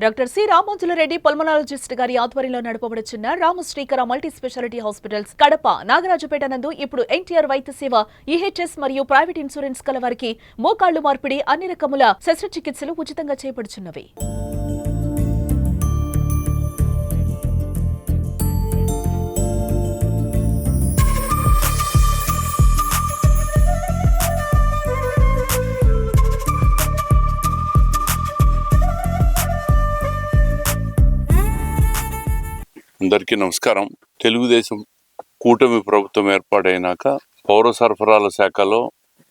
Doctor C రామోజులరెడ్డి pulmonologist గారి ఆధ్వర్యంలో నడపబడుచున్న Ramasrikara multi speciality hospitals Kadapa Nagarajupeta నందు ఇప్పుడు ఎన్టీఆర్ వైద్య సేవ ఈహెచ్ఎస్ మరియు ప్రైవేట్ ఇన్సూరెన్స్ కల వారికి మోకాళ్లు మార్పిడి అన్ని రకముల శస్త్రచికిత్సలు ఉచితంగా చేపడుచున్నవి. అందరికీ నమస్కారం. తెలుగుదేశం కూటమి ప్రభుత్వం ఏర్పాటైనాక పౌర సరఫరాల శాఖలో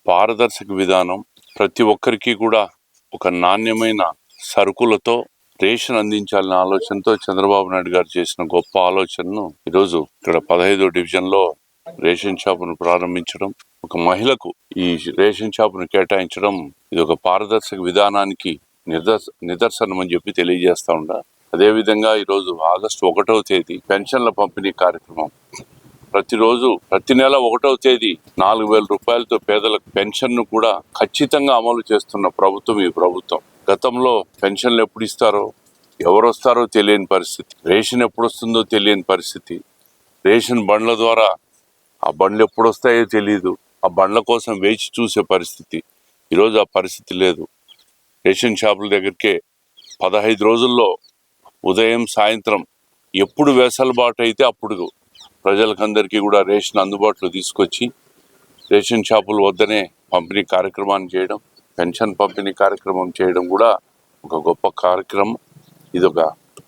పారదర్శక విధానం, ప్రతి ఒక్కరికి కూడా ఒక నాణ్యమైన సరుకులతో రేషన్ అందించాలనే ఆలోచనతో చంద్రబాబు నాయుడు గారు చేసిన గొప్ప ఆలోచనను ఈరోజు ఇక్కడ 15వ డివిజన్లో రేషన్ షాపును ప్రారంభించడం, ఒక మహిళకు ఈ రేషన్ షాపును కేటాయించడం, ఇది ఒక పారదర్శక విధానానికి నిదర్శనం అని చెప్పి తెలియజేస్తా ఉండా. అదేవిధంగా ఈరోజు ఆగస్టు 1వ తేదీ పెన్షన్ల పంపిణీ కార్యక్రమం. ప్రతి నెల 1వ తేదీ 4,000 రూపాయలతో పేదలకు పెన్షన్ను కూడా ఖచ్చితంగా అమలు చేస్తున్న ప్రభుత్వం ఈ ప్రభుత్వం. గతంలో పెన్షన్లు ఎప్పుడు ఇస్తారో, ఎవరు వస్తారో తెలియని పరిస్థితి, రేషన్ ఎప్పుడు వస్తుందో తెలియని పరిస్థితి, రేషన్ బండ్ల ద్వారా ఆ బండ్లు ఎప్పుడు వస్తాయో తెలియదు, ఆ బండ్ల కోసం వేచి చూసే పరిస్థితి. ఈరోజు ఆ పరిస్థితి లేదు. రేషన్ షాపుల దగ్గరికే 15 రోజుల్లో ఉదయం సాయంత్రం ఎప్పుడు వెసలుబాటు అయితే అప్పుడు ప్రజలకందరికీ కూడా రేషన్ అందుబాటులో తీసుకొచ్చి రేషన్ షాపుల వద్దనే పంపిణీ కార్యక్రమాన్ని చేయడం, పెన్షన్ పంపిణీ కార్యక్రమం చేయడం కూడా ఒక గొప్ప కార్యక్రమం. ఇది ఒక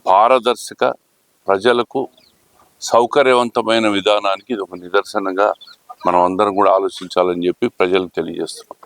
పారదర్శక, ప్రజలకు సౌకర్యవంతమైన విధానానికి ఇది ఒక నిదర్శనంగా మనం అందరం కూడా ఆలోచించాలని చెప్పి ప్రజలకు తెలియజేస్తున్నాం.